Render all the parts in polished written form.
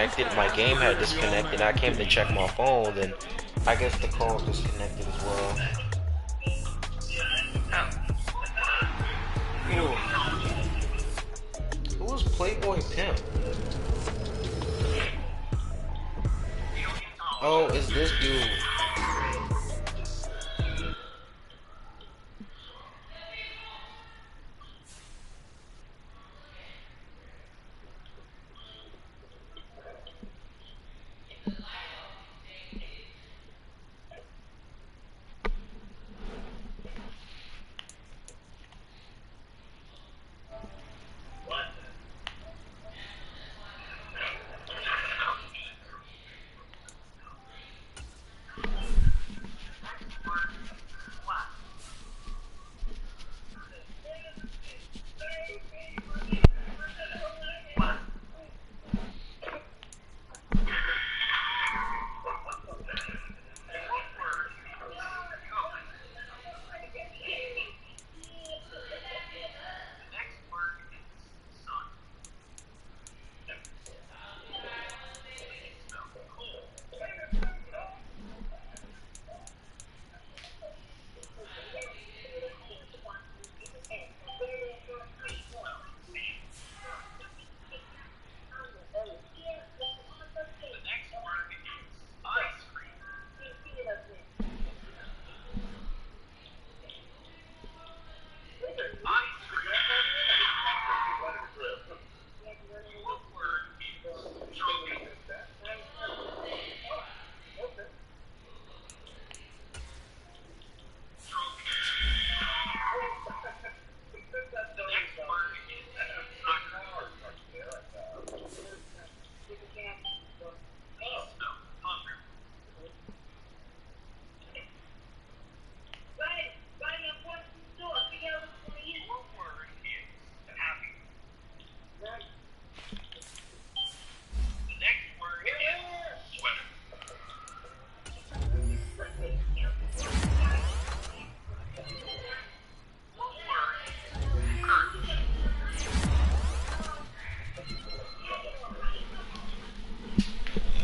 disconnected. My game had disconnected. I came to check my phone, then I guess the call disconnected as well. Ooh. Who was Playboy Pimp? Oh, it's this dude.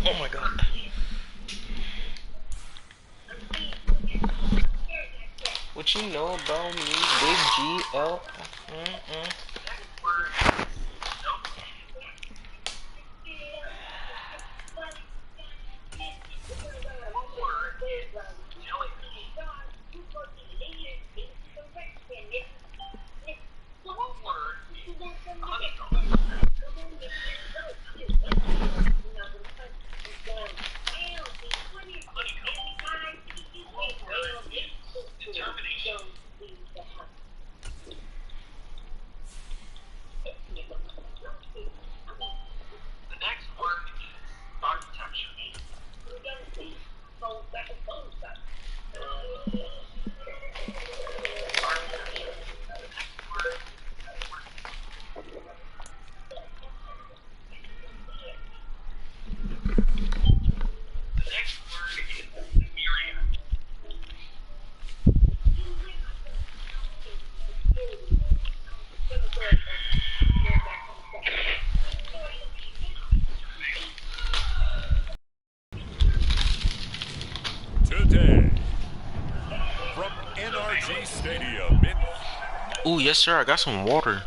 Oh my god. What you know about me, Big GL? Today, from NRG Stadium in... Ooh, yes sir, I got some water.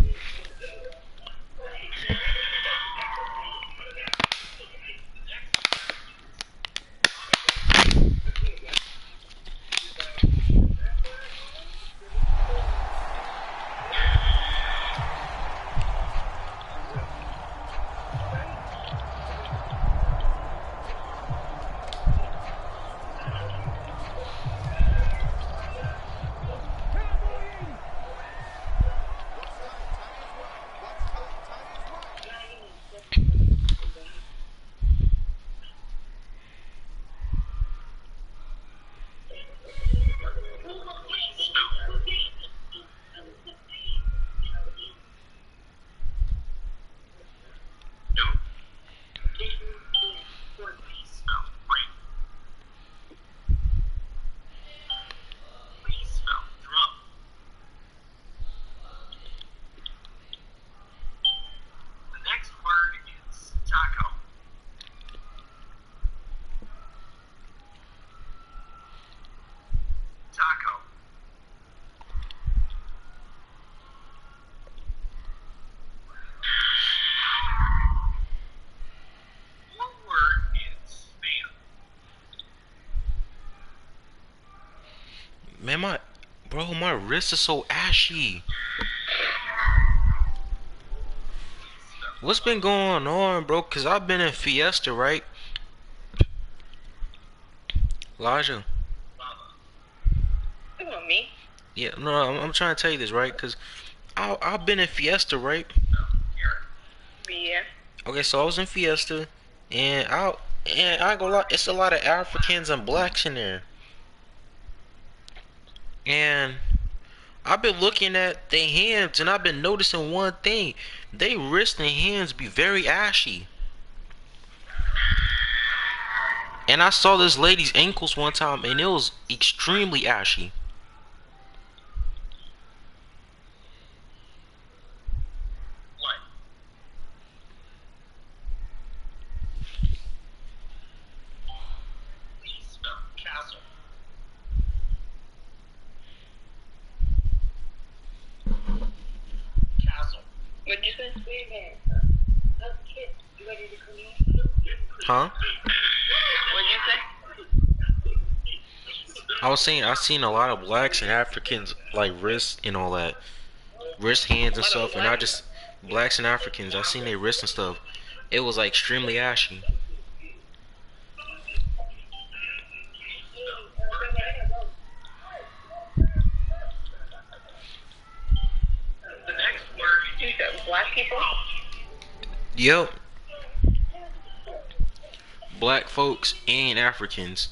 Man, my wrist is so ashy. What's been going on, bro? Cause I've been in Fiesta, right? Elijah. You want me? Yeah, no, I'm trying to tell you this, right? Cause I've been in Fiesta, right? Yeah. Okay, so I was in Fiesta, and I go lot. It's a lot of Africans and blacks in there, and I've been looking at their hands, and I've been noticing one thing: they wrists and hands be very ashy. And I saw this lady's ankles one time, and it was extremely ashy. What'd you say? Huh? What'd you say? I was saying I seen a lot of blacks and Africans like wrists and all that, wrist hands and stuff, and I just blacks and Africans. I seen their wrists and stuff. It was like extremely ashy. You said black people? Yep, black folks and Africans.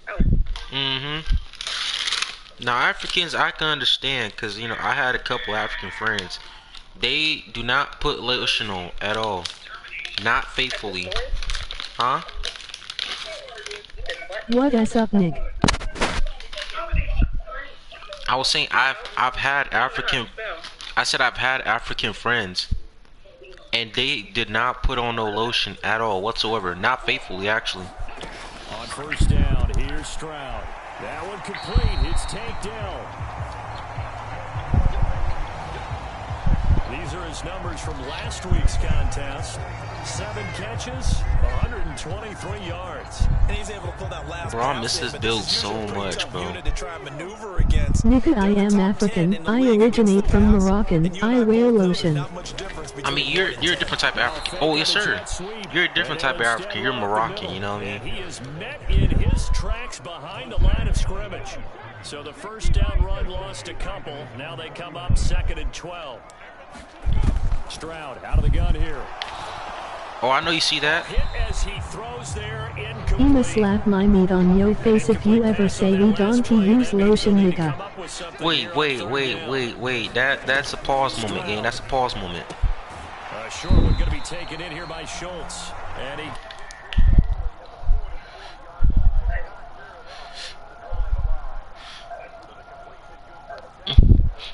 Oh. Now Africans I can understand, cause you know I had a couple African friends. They do not put lotion on at all, not faithfully. Huh? What is up, Nick? I was saying I've had African. I said I've had African friends, and they did not put on no lotion at all whatsoever. Not faithfully, actually. On first down, here's Stroud. That one complete. It's tanked down. These are his numbers from last week's contest. 7 catches, 123 yards. And he's able to pull that last Bro, I miss this build so much, bro. Nigga, I am African. I originate from Moroccan. I wear lotion. I mean, you're a different type of African. Oh, yes, sir. You're a different type of African. You're Moroccan, you know what I mean? He is met in his tracks behind the line of scrimmage. So the first down run lost a couple. Now they come up 2nd and 12. Stroud out of the gun here. Oh, I know you see that. I'ma slap my meat on yo face if you ever say we don't use lotion, nigga. Wait. That's a pause moment, gang. That's a pause moment. Short one going to be taken in here by Schultz. And he...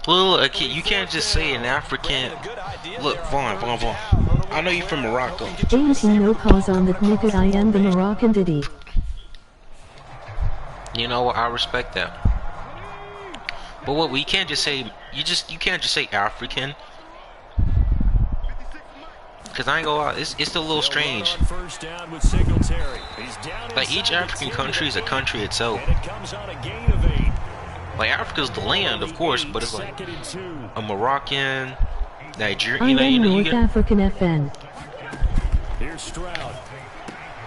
Look, you can't just say an African. Look, Vaughn. I know you from Morocco. Ain't he no pause on that, nigga? I am the Moroccan diddy. You know what? I respect that. But what we can't just say. You can't just say African. Cause I ain't gonna lie, it's a little strange. Like each African country is a country itself. Like Africa's the land, of course, but it's like a Moroccan, Nigerian. I am North African FN. Here's Stroud,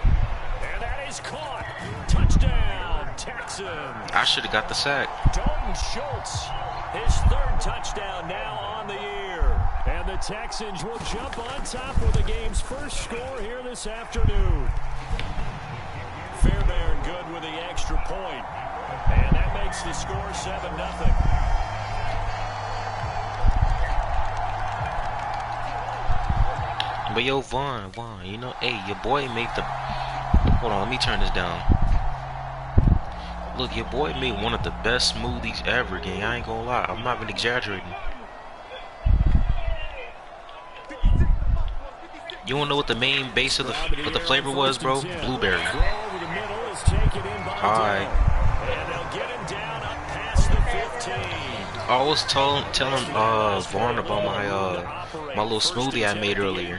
and that is caught. Touchdown, Texans. I should have got the sack. Dalton Schultz, his 3rd touchdown now on the year, and the Texans will jump on top with the game's first score here this afternoon. Fairbairn good with the extra point. And that makes the score 7-0. But yo, Vaughn, you know, hey, your boy made the. Hold on, let me turn this down. Look, your boy made one of the best smoothies ever, gang. I ain't gonna lie, I'm not even exaggerating. You wanna know what the main base of what the flavor was, bro? Blueberry. Alright. I was telling Vaughn about my little smoothie I made earlier.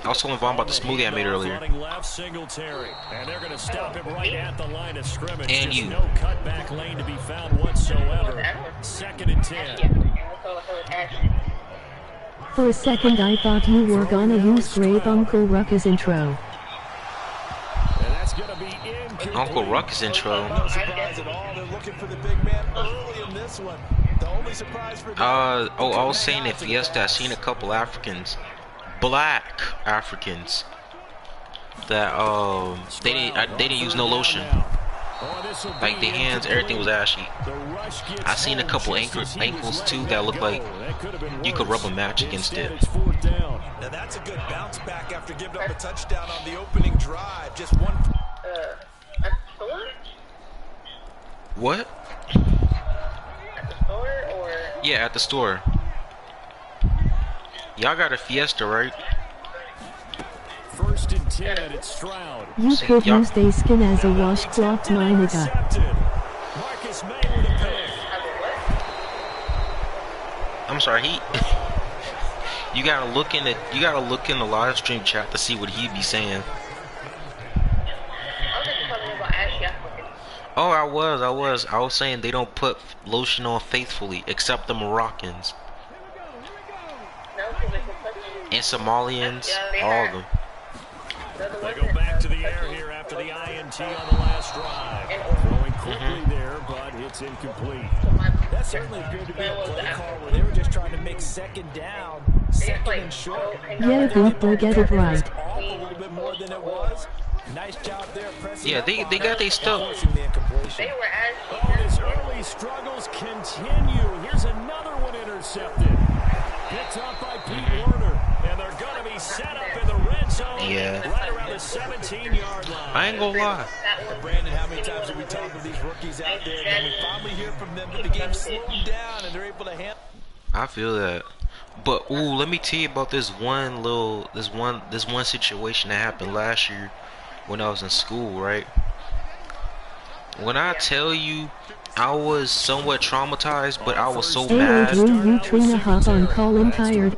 I was telling Vaughn about the smoothie I made earlier. Running left, Singletary, and they're going to stop him right at the line of scrimmage. And Just you. no cutback lane to be found whatsoever. 2nd and 10. For a second I thought you were gonna use Great Uncle Ruckus intro. And that's going to be incomplete. Uncle Ruckus intro. No surprise at all. They're looking for the big man early in this one. The only surprise for them. I was saying at Fiesta, I seen a couple Africans, black Africans, that they didn't use no lotion. Like their hands, everything was ashy. I seen a couple ankles too that looked like you could rub a match against it. Now that's a good bounce back after giving up a touchdown on the opening drive. Just one. A store? What? At the store or? Yeah, at the store. Y'all got a Fiesta, right? 1st and 10, it's Stroud. You could use they skin as a washcloth, my nigga. Intercepted. Marcus May with a pick. I'm sorry, you gotta look in the live stream chat to see what he be saying. I was just talking about Ashley African. Oh, I was saying they don't put lotion on faithfully, except the Moroccans No, because they can put them. and Somalians, Yeah, they all are. of them. They go back to the air here after the INT on the last drive. Throwing quickly there, but it's incomplete. That certainly appeared to be a play call where they were just trying to make second down, second and short. Yeah, people get it right. Off a little bit more than it was. Nice job there pressing. Yeah, up they on got it their and stuff. forcing the incompletion. They were Oh, Ashley. his early struggles continue. Here's another one intercepted. Picked up by Pete Werner. And they're going to be set up in the red zone. Yeah. Right around the 17-yard line. I ain't gonna lie. Brandon, how many times have we talked to these rookies out there, and then we finally hear from them, but the game slowed down, and they're able to handle. I feel that. But ooh, let me tell you about this one situation that happened last year when I was in school, right? When I tell you I was somewhat traumatized, but I was so Hey, mad. Drew, you Trina hop on call, I'm tired.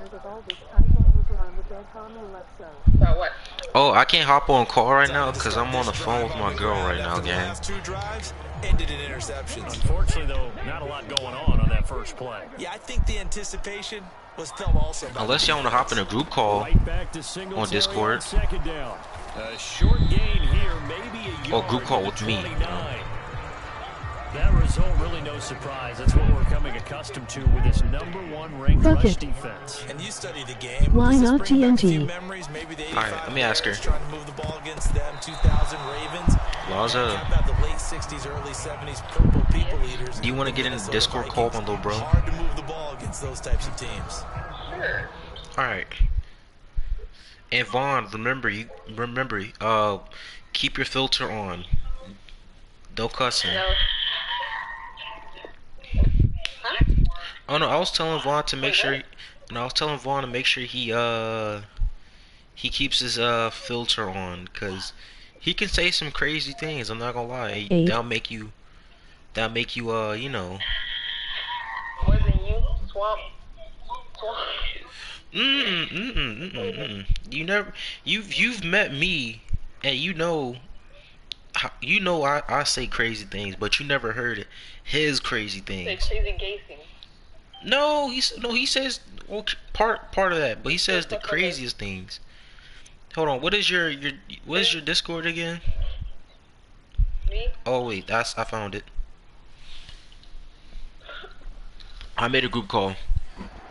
About what? Oh, I can't hop on call right now because I'm on the phone with my girl right now, gang. Last 2 drives ended in interceptions. Unfortunately, though, not a lot going on that first play. Yeah, I think the anticipation was felt also. Unless y'all want to hop in a group call Right back to Singletary on Discord. on 2nd down. A short gain here, maybe a or yard group call to with me. 29. That result really no surprise. That's what we're coming accustomed to with this #1 ranked Fuck rush it. defense. And you study the game. Why Does this not bring back a few TNT? memories? Maybe the Alright, 85 let me ask her. Bears trying to move the ball against them, 2000 Ravens. Laza, How about the late 60s, early 70s purple people eaters? do you want to get in the Minnesota Discord call, my Vikings? little bro? Hard to move the ball against those types of teams. Sure. Alright. And Vaughn, remember, keep your filter on. No cussing. No. Huh? Oh no, I was telling Vaughn to make sure. He keeps his filter on, cause he can say some crazy things. I'm not gonna lie. Hey. That'll make you you know. Wasn't you swamp? You've met me, and you know I say crazy things, but you never heard his crazy Say things. crazy gay thing. No, he says well, part of that, but he says the craziest things. Hold on, what is your Discord again? Me? Oh wait, I found it. I made a group call.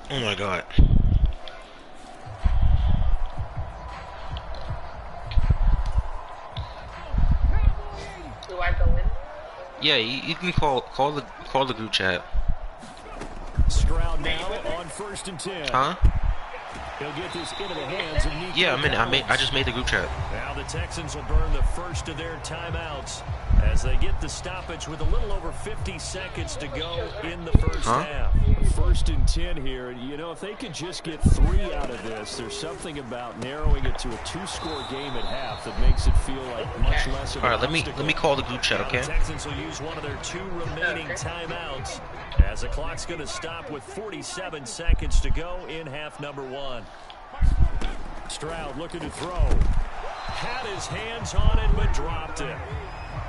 Oh my god. Do I go in? Yeah, you can call the group chat. Stroud now on 1st and 10. Huh? He'll get this into the hands of Nico Yeah, I Collins. just made the group chat. Now the Texans will burn the first of their timeouts as they get the stoppage with a little over 50 seconds to go in the first half. 1st and 10 here. You know, if they could just get 3 out of this, there's something about narrowing it to a 2-score game at half that makes it feel like much less of All an right, let me call the group chat, okay? The Texans will use one of their 2 remaining timeouts as the clock's going to stop with 47 seconds to go in half number 1. Stroud looking to throw. Had his hands on it, but dropped it.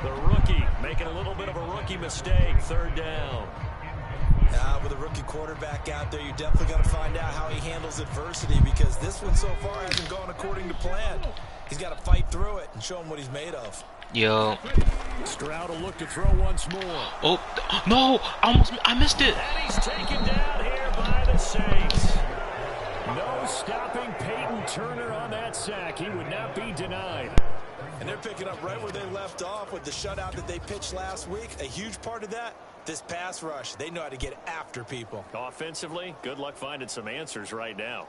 The rookie making a little bit of a rookie mistake. 3rd down. With a rookie quarterback out there, you definitely got to find out how he handles adversity, because this one so far hasn't gone according to plan. He's got to fight through it and show him what he's made of. Yo. Stroud will look to throw once more. Oh, no. I missed it. And he's taken down here by the Saints. No stopping Peyton Turner on that sack. He would not be denied. And they're picking up right where they left off with the shutout that they pitched last week. A huge part of that, this pass rush. They know how to get after people. Offensively, good luck finding some answers right now.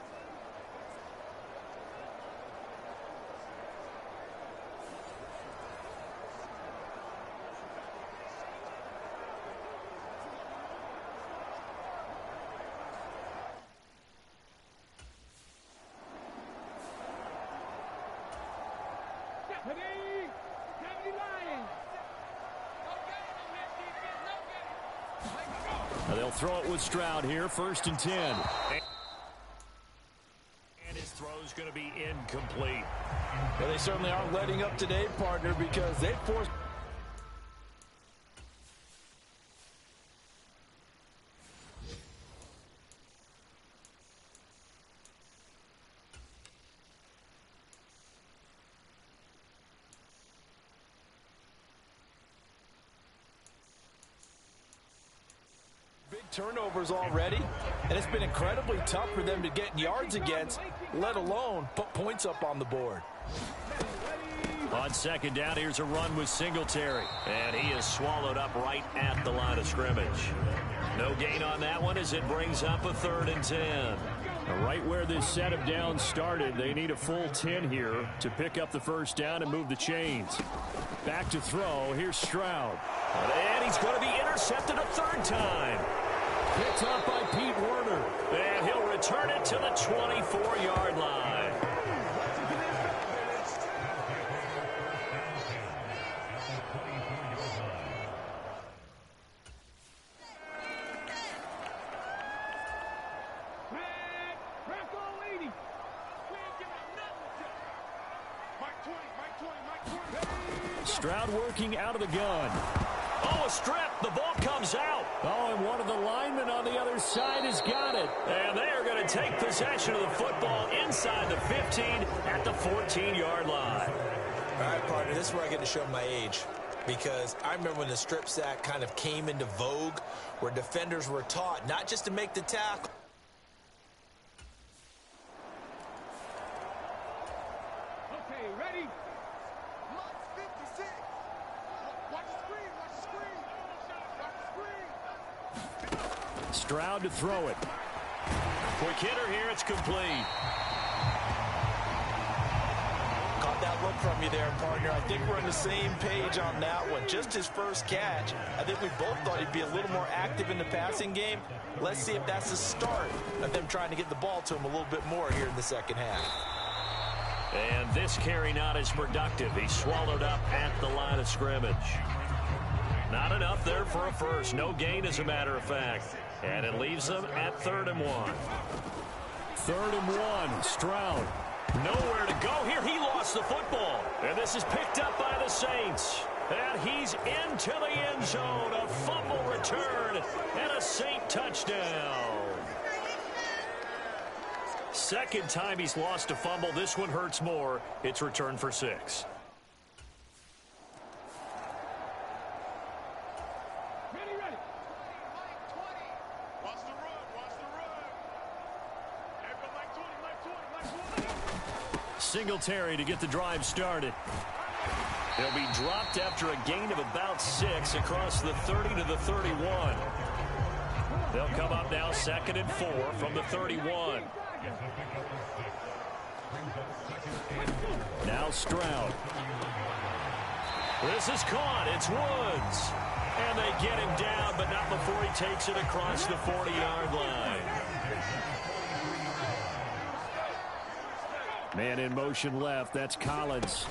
They'll throw it with Stroud here, 1st and 10. And his throw's going to be incomplete. Well, they certainly aren't letting up today, partner, because they forced... turnovers already, and it's been incredibly tough for them to get yards against, let alone put points up on the board. On 2nd down, here's a run with Singletary, and he is swallowed up right at the line of scrimmage. No gain on that one as it brings up a 3rd and 10. Right where this set of downs started, they need a full 10 here to pick up the 1st down and move the chains. Back to throw, here's Stroud. And he's going to be intercepted a 3rd time. Picked up by Pete Werner, and he'll return it to the 24-yard line. Stroud working out of the gun. Oh, a strip. The ball comes out. Oh, and one of the linemen on the other side has got it. And they are going to take possession of the football inside the 15 at the 14-yard line. All right, partner, this is where I get to show my age. Because I remember when the strip sack kind of came into vogue, where defenders were taught not just to make the tackle. Okay, ready? Lock 56. Watch the screen, watch the screen. Watch the screen. Stroud to throw it. Quick hitter here, it's complete. Caught that look from you there, partner. I think we're on the same page on that one. Just his first catch. I think we both thought he'd be a little more active in the passing game. Let's see if that's the start of them trying to get the ball to him a little bit more here in the second half. And this carry not as productive. He's swallowed up at the line of scrimmage. Not enough there for a first. No gain, as a matter of fact. And it leaves them at 3rd and 1. 3rd and 1. Stroud. Nowhere to go here. He lost the football. And this is picked up by the Saints. And he's into the end zone. A fumble return and a Saint touchdown. Second time he's lost a fumble. This one hurts more. It's returned for 6. Ready. Watch the run, watch the run. Everybody, Mike 20. Singletary to get the drive started. He'll be dropped after a gain of about 6 across the 30 to the 31. They'll come up now 2nd and 4 from the 31. Now Stroud. This is caught. It's Woods. And they get him down, but not before he takes it across the 40-yard line. Man in motion left. That's Collins.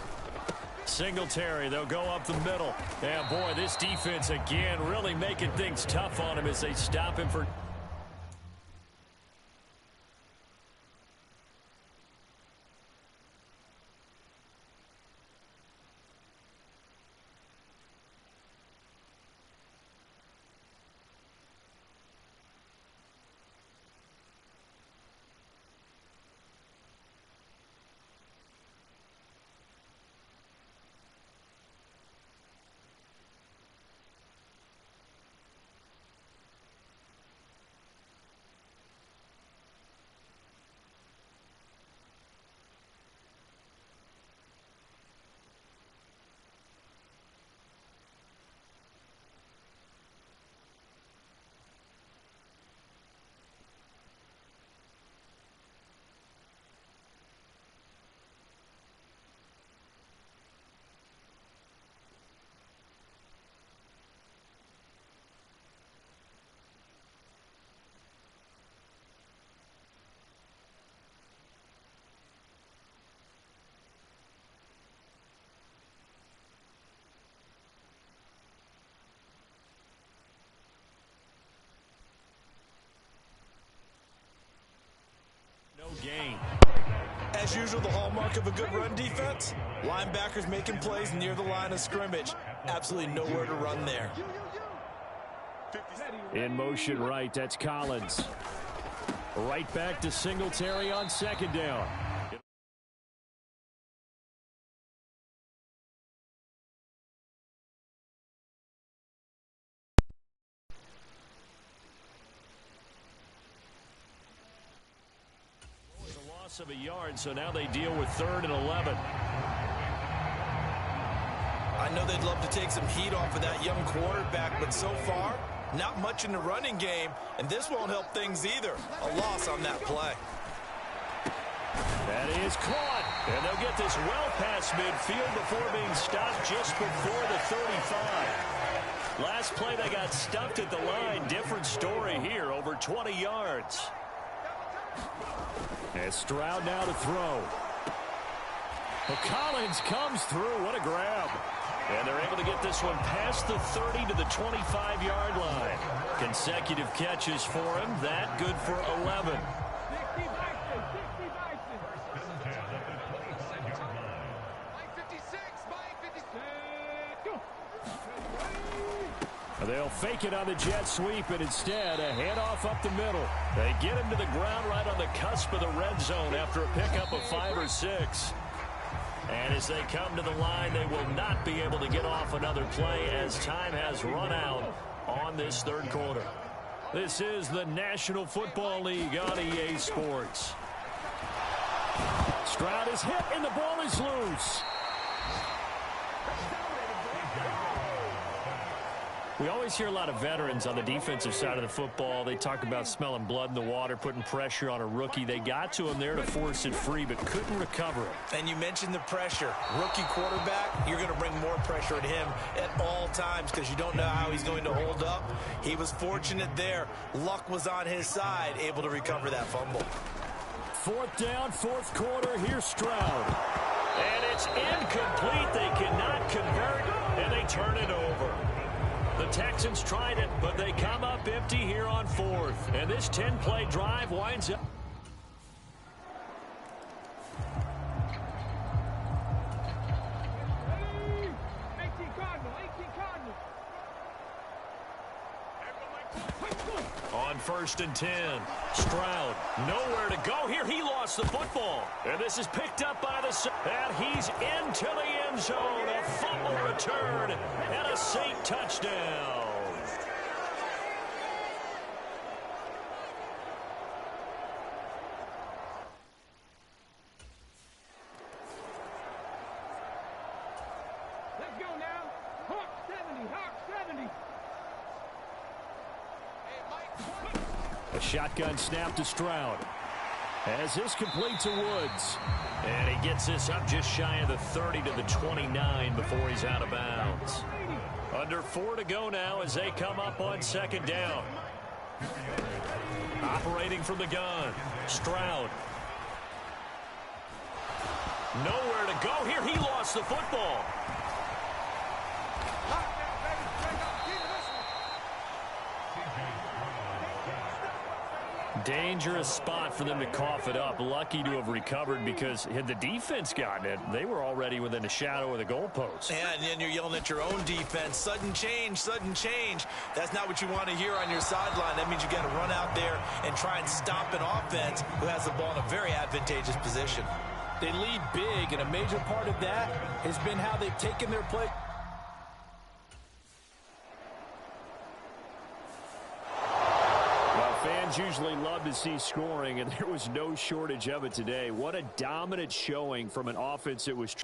Singletary, they'll go up the middle. And boy, this defense again really making things tough on him as they stop him for... gain. As usual, the hallmark of a good run defense, linebackers making plays near the line of scrimmage. Absolutely nowhere to run there. In motion right, that's Collins. Right back to Singletary on second down. Of a yard, so now they deal with 3rd and 11. I know they'd love to take some heat off of that young quarterback, but so far, not much in the running game, and this won't help things either. A loss on that play. That is caught, and they'll get this well past midfield before being stopped just before the 35. Last play they got stuffed at the line. Different story here, over 20 yards. And Stroud now to throw. Well, Collins comes through. What a grab. And they're able to get this one past the 30 to the 25-yard line. Consecutive catches for him. That good for 11. They'll fake it on the jet sweep, and instead a handoff up the middle. They get him to the ground right on the cusp of the red zone after a pickup of 5 or 6. And as they come to the line, they will not be able to get off another play as time has run out on this third quarter. This is the National Football League on EA Sports. Stroud is hit, and the ball is loose. We always hear a lot of veterans on the defensive side of the football. They talk about smelling blood in the water, putting pressure on a rookie. They got to him there to force it free, but couldn't recover it. And you mentioned the pressure. Rookie quarterback, you're going to bring more pressure at him at all times because you don't know how he's going to hold up. He was fortunate there. Luck was on his side, able to recover that fumble. 4th down, 4th quarter. Here's Stroud. And it's incomplete. They cannot convert, and they turn it over. The Texans tried it, but they come up empty here on 4th. And this 10-play drive winds up. On 1st and 10, Stroud nowhere to go here. He lost the football, and this is picked up by the and he's into the end zone. A fumble return and a Saint touchdown. Let's go now. Hawk 70, Hawk 70. A shotgun snap to Stroud. As this complete to Woods. And he gets this up just shy of the 30 to the 29 before he's out of bounds. Under 4 to go now as they come up on 2nd down. Operating from the gun, Stroud. Nowhere to go here. He lost the football. Dangerous spot for them to cough it up. Lucky to have recovered because had the defense gotten it, they were already within the shadow of the goalpost. Yeah, and then you're yelling at your own defense. Sudden change, sudden change. That's not what you want to hear on your sideline. That means you got to run out there and try and stop an offense who has the ball in a very advantageous position. They lead big, and a major part of that has been how they've taken their play. Fans usually love to see scoring, and there was no shortage of it today. What a dominant showing from an offense that was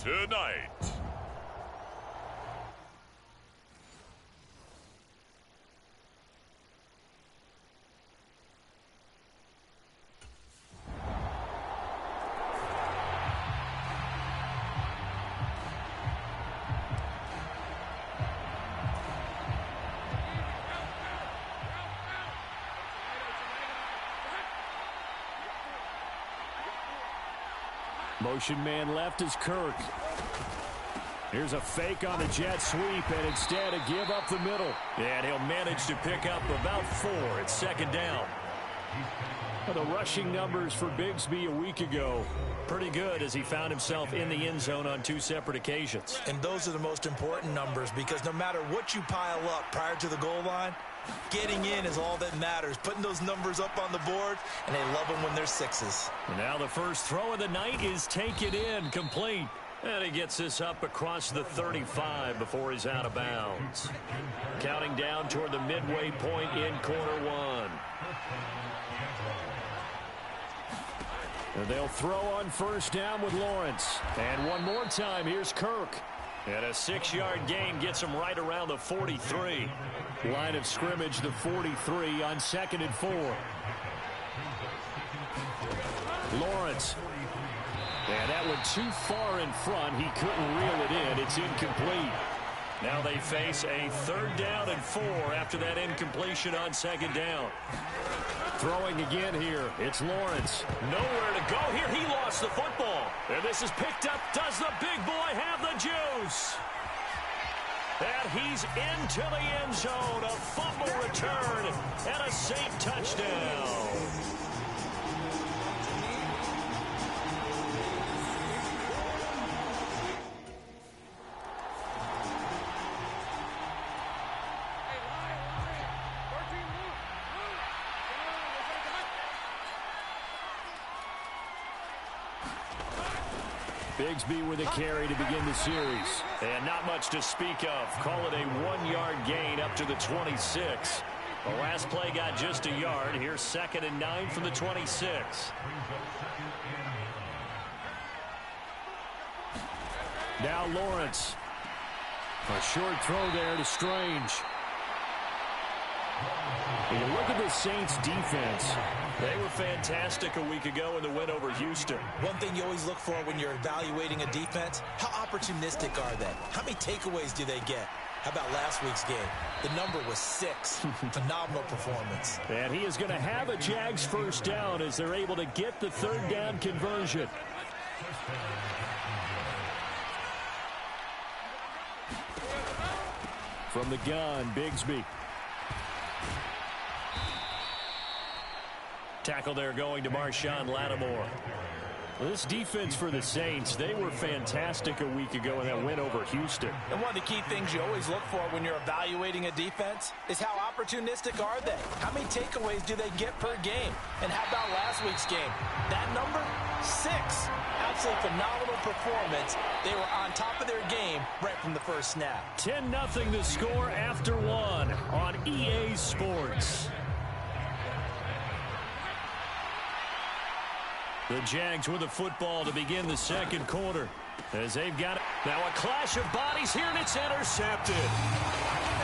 tonight. Motion man left is Kirk. Here's a fake on the jet sweep, and instead a give up the middle. And he'll manage to pick up about 4. It's second down. The rushing numbers for Bigsby a week ago, pretty good as he found himself in the end zone on 2 separate occasions. And those are the most important numbers because no matter what you pile up prior to the goal line, getting in is all that matters. Putting those numbers up on the board, and they love them when they're 6s. And now the first throw of the night is taken in, complete. And he gets this up across the 35 before he's out of bounds. Counting down toward the midway point in quarter 1. And they'll throw on first down with Lawrence. And one more time, here's Kirk. And a 6-yard gain gets him right around the 43. Line of scrimmage, the 43 on 2nd and 4. Lawrence. And that went too far in front. He couldn't reel it in. It's incomplete. Now they face a 3rd down and 4 after that incompletion on 2nd down. Throwing again here. It's Lawrence. Nowhere to go here. He lost the football. And this is picked up. Does the big boy have the juice? And he's into the end zone. A fumble return and a Saint touchdown. Bigsby with a carry to begin the series. And not much to speak of. Call it a 1-yard gain up to the 26. The last play got just a yard. Here's 2nd and 9 from the 26. Now Lawrence. A short throw there to Strange. When you look at the Saints defense, they were fantastic a week ago in the win over Houston. One thing you always look for when you're evaluating a defense, how opportunistic are they? How many takeaways do they get? How about last week's game? The number was 6. Phenomenal performance. And he is going to have a Jags first down as they're able to get the 3rd down conversion. From the gun, Bigsby. Tackle there going to Marshawn Lattimore. Well, this defense for the Saints, they were fantastic a week ago in that win over Houston. And one of the key things you always look for when you're evaluating a defense is how opportunistic are they? How many takeaways do they get per game? And how about last week's game? That number? 6. Absolutely phenomenal performance. They were on top of their game right from the first snap. 10-0 the score after 1 on EA Sports. The Jags with the football to begin the 2nd quarter. As they've got it. Now a clash of bodies here, and it's intercepted.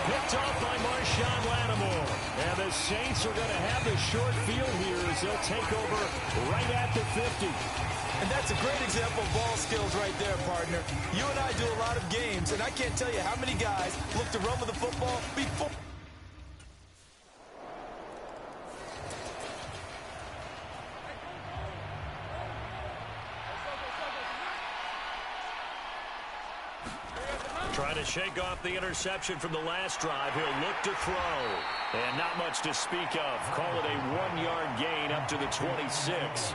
Picked off by Marshawn Lattimore. And the Saints are going to have the short field here as they'll take over right at the 50. And that's a great example of ball skills right there, partner. You and I do a lot of games, and I can't tell you how many guys look to run with the football before. Trying to shake off the interception from the last drive. He'll look to throw. And not much to speak of. Call it a 1-yard gain up to the 26.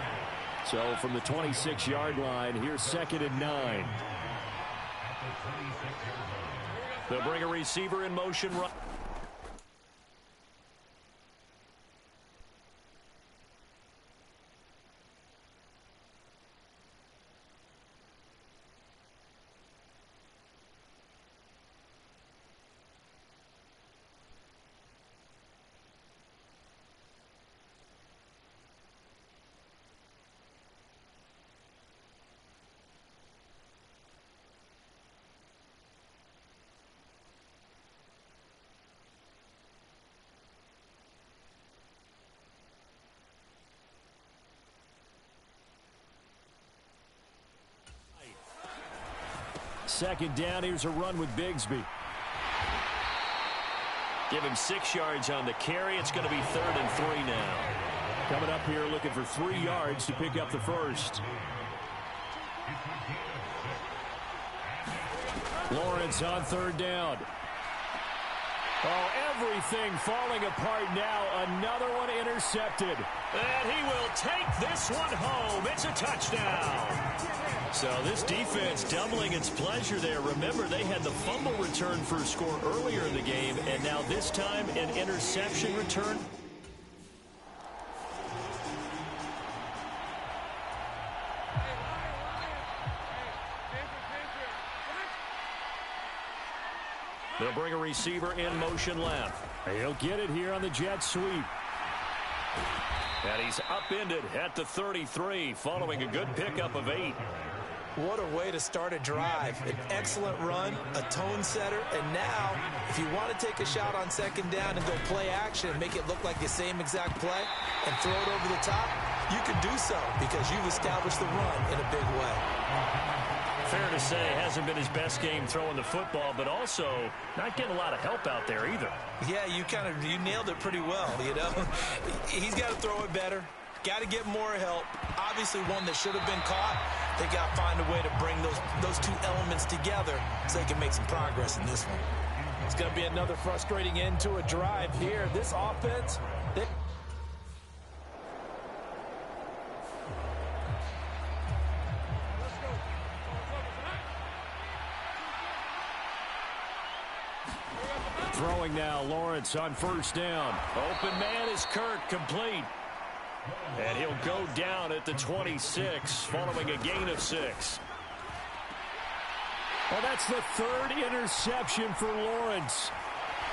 So from the 26-yard line, here's 2nd and 9. They'll bring a receiver in motion. second down. Here's a run with Bigsby. Give him 6 yards on the carry. It's going to be 3rd and 3 now. Coming up here looking for 3 yards to pick up the first. Lawrence on 3rd down. Oh, everything falling apart now. Another one intercepted. And he will take this one home. It's a touchdown. So this defense doubling its pleasure there. Remember, they had the fumble return for a score earlier in the game, and now this time an interception return. They'll bring a receiver in motion left. He'll get it here on the jet sweep. And he's upended at the 33 following a good pickup of 8. What a way to start a drive. An excellent run, a tone setter, and now if you want to take a shot on 2nd down and go play action and make it look like the same exact play and throw it over the top, you can do so because you've established the run in a big way. Fair to say, hasn't been his best game throwing the football, but also not getting a lot of help out there either. Yeah, you nailed it pretty well, you know. He's got to throw it better. Got to get more help. Obviously one that should have been caught. They got to find a way to bring those 2 elements together so they can make some progress in this one. It's going to be another frustrating end to a drive here. This offense, Throwing now, Lawrence on 1st down. Open man is Kirk, complete. And he'll go down at the 26 following a gain of 6. Well, that's the 3rd interception for Lawrence.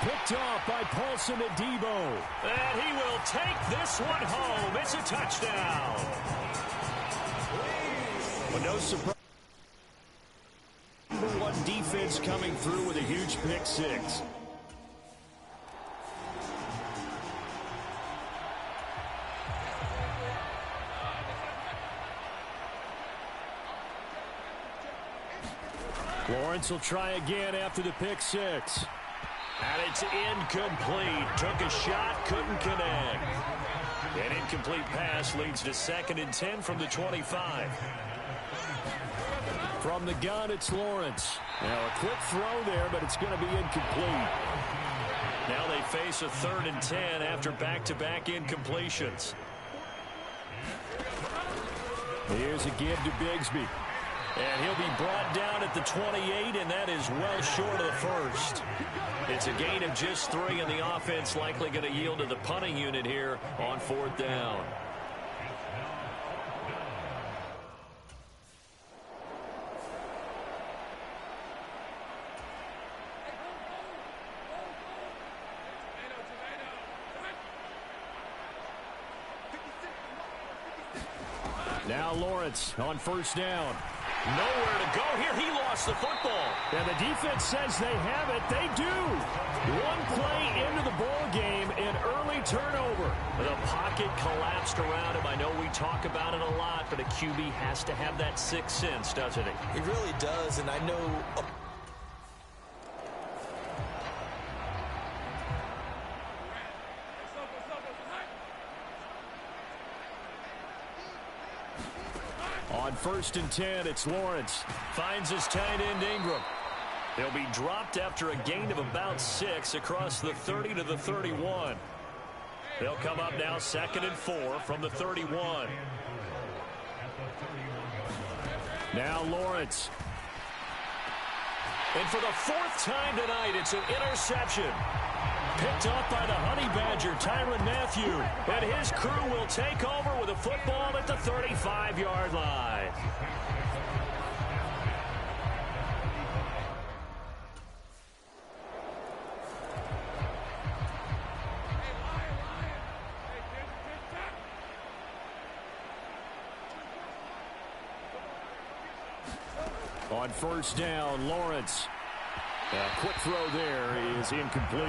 Picked off by Paulson Adebo. And he will take this one home. It's a touchdown. Well, no surprise. Number 1 defense coming through with a huge pick 6. Lawrence will try again after the pick 6. And it's incomplete. Took a shot, couldn't connect. An incomplete pass leads to 2nd and 10 from the 25. From the gun, it's Lawrence. Now a quick throw there, but it's going to be incomplete. Now they face a 3rd and 10 after back-to-back incompletions. Here's a give to Bigsby. And he'll be brought down at the 28, and that is well short of the first. It's a gain of just 3, and the offense likely going to yield to the punting unit here on 4th down. Now Lawrence on 1st down. Nowhere to go here. He lost the football. And the defense says they have it. They do. One play into the ball game, an early turnover. The pocket collapsed around him. I know we talk about it a lot, but a QB has to have that 6th sense, doesn't he? He really does, and I know... On 1st and 10, it's Lawrence. Finds his tight end Ingram. He'll be dropped after a gain of about 6 across the 30 to the 31. They'll come up now 2nd and 4 from the 31. Now Lawrence. And for the 4th time tonight, it's an interception. Picked off by the Honey Badger, Tyrann Mathieu. And his crew will take over with a football at the 35-yard line. On 1st down, Lawrence. A quick throw there is incomplete.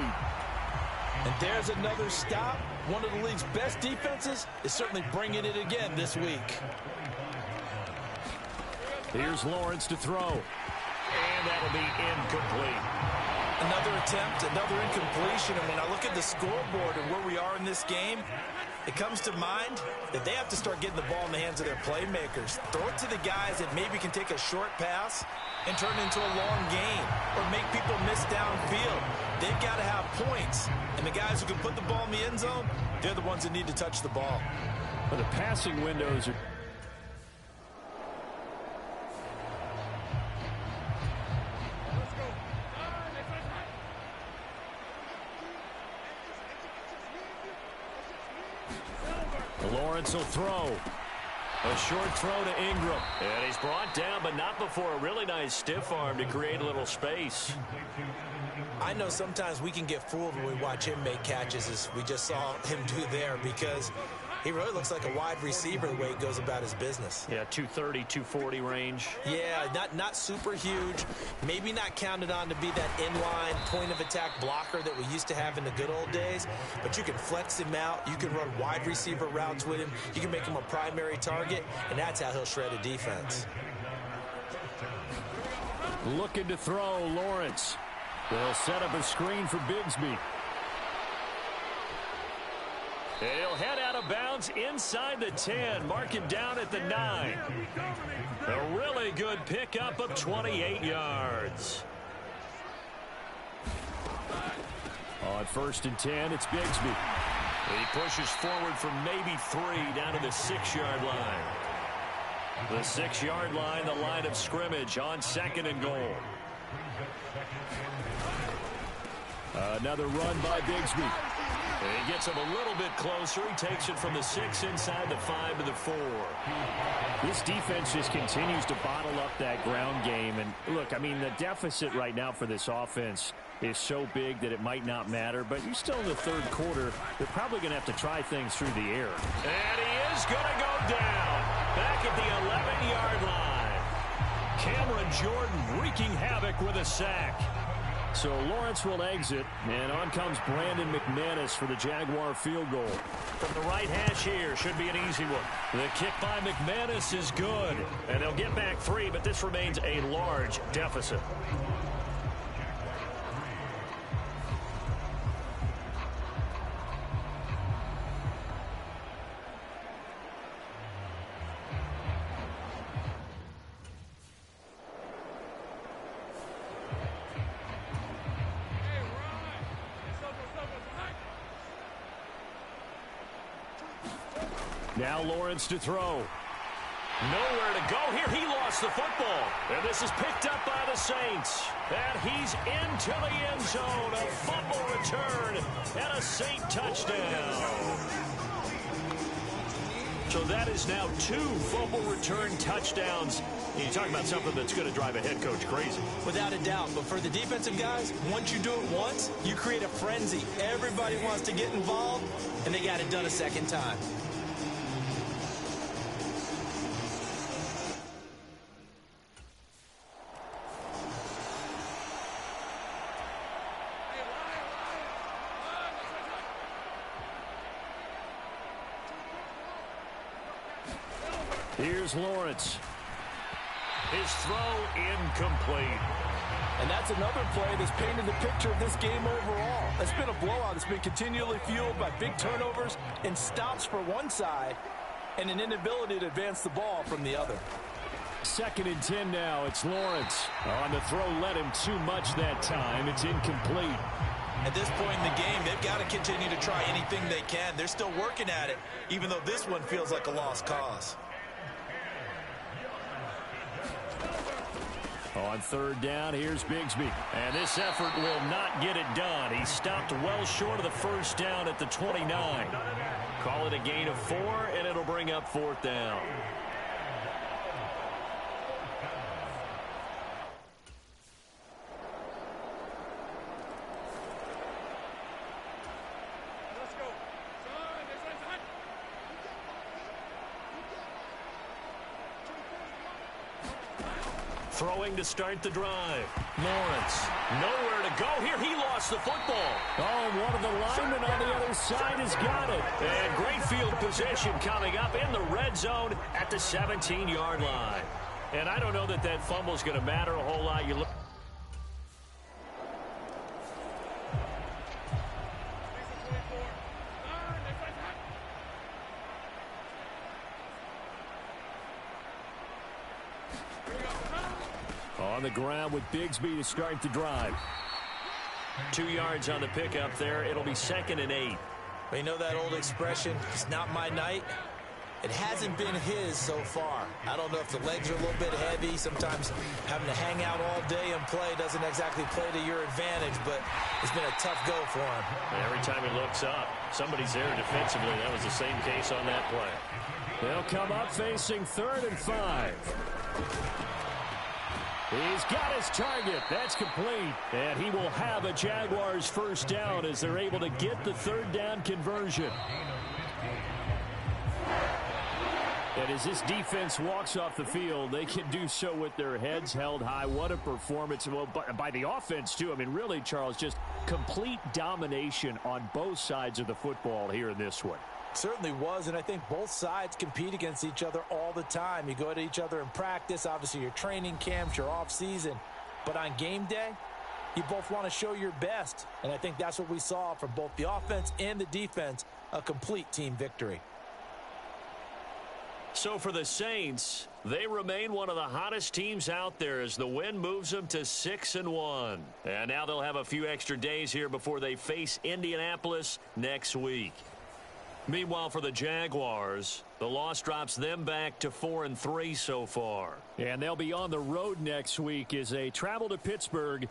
And there's another stop. One of the league's best defenses is certainly bringing it again this week. Here's Lawrence to throw. And that'll be incomplete. Another attempt, another incompletion. And when I look at the scoreboard and where we are in this game, it comes to mind that they have to start getting the ball in the hands of their playmakers. Throw it to the guys that maybe can take a short pass and turn it into a long gain or make people miss downfield. They've got to have points. And the guys who can put the ball in the end zone, they're the ones that need to touch the ball. But the passing windows are... Lawrence will throw. A short throw to Ingram. And he's brought down, but not before a really nice stiff arm to create a little space. I know sometimes we can get fooled when we watch him make catches, as we just saw him do there, because he really looks like a wide receiver the way he goes about his business. Yeah, 230, 240 range. Yeah, not super huge. Maybe not counted on to be that inline point-of-attack blocker that we used to have in the good old days. But you can flex him out. You can run wide receiver routes with him. You can make him a primary target, and that's how he'll shred a defense. Looking to throw, Lawrence. They'll set up a screen for Bigsby. He'll head out of bounds inside the 10, marking down at the 9. A really good pickup of 28 yards. On 1st and 10, it's Bigsby. He pushes forward for maybe 3 down to the 6-yard line. The 6-yard line, the line of scrimmage on 2nd and goal. Another run by Bigsby. He gets him a little bit closer. He takes it from the 6 inside the 5 to the 4. This defense just continues to bottle up that ground game. And look, I mean, the deficit right now for this offense is so big that it might not matter. But you're still in the 3rd quarter. They're probably going to have to try things through the air. And he is going to go down back at the 11-yard line. Cameron Jordan wreaking havoc with a sack. So Lawrence will exit, and on comes Brandon McManus for the Jaguar field goal. From the right hash here, should be an easy one. The kick by McManus is good, and they'll get back 3, but this remains a large deficit. Now Lawrence to throw. Nowhere to go here. He lost the football. And this is picked up by the Saints. And he's into the end zone. A fumble return and a Saint touchdown. So that is now 2 fumble return touchdowns. You talk about something that's going to drive a head coach crazy. Without a doubt. But for the defensive guys, once you do it once, you create a frenzy. Everybody wants to get involved, and they got it done a second time. Here's Lawrence. His throw incomplete. And that's another play that's painted the picture of this game overall. It's been a blowout. It's been continually fueled by big turnovers and stops for one side and an inability to advance the ball from the other. 2nd and 10 now. It's Lawrence. On the throw, led him too much that time. It's incomplete. At this point in the game, they've got to continue to try anything they can. They're still working at it, even though this one feels like a lost cause. On 3rd down, here's Bigsby. And this effort will not get it done. He stopped well short of the 1st down at the 29. Call it a gain of 4, and it'll bring up 4th down. Throwing to start the drive. Lawrence, nowhere to go here. He lost the football. Oh, one of the linemen on the other side has got it. And great field position coming up in the red zone at the 17-yard line. And I don't know that that fumble is going to matter a whole lot. You look. On the ground with Bigsby to start the drive. 2 yards on the pickup there. It'll be 2nd and 8. Well, you know that old expression, it's not my night. It hasn't been his so far. I don't know if the legs are a little bit heavy. Sometimes having to hang out all day and play doesn't exactly play to your advantage, but it's been a tough go for him. Every time he looks up, somebody's there defensively. That was the same case on that play. They'll come up facing 3rd and 5. He's got his target. That's complete. And he will have a Jaguars first down as they're able to get the 3rd down conversion. And as this defense walks off the field, they can do so with their heads held high. What a performance. Well, by the offense, too. I mean, really, Charles, just complete domination on both sides of the football here in this one. Certainly was, and I think both sides compete against each other all the time. You go at each other in practice, obviously your training camps, your off-season. But on game day, you both want to show your best. And I think that's what we saw from both the offense and the defense, a complete team victory. So for the Saints, they remain one of the hottest teams out there as the win moves them to 6-1. And now they'll have a few extra days here before they face Indianapolis next week. Meanwhile, for the Jaguars, the loss drops them back to 4-3 so far. And they'll be on the road next week as they travel to Pittsburgh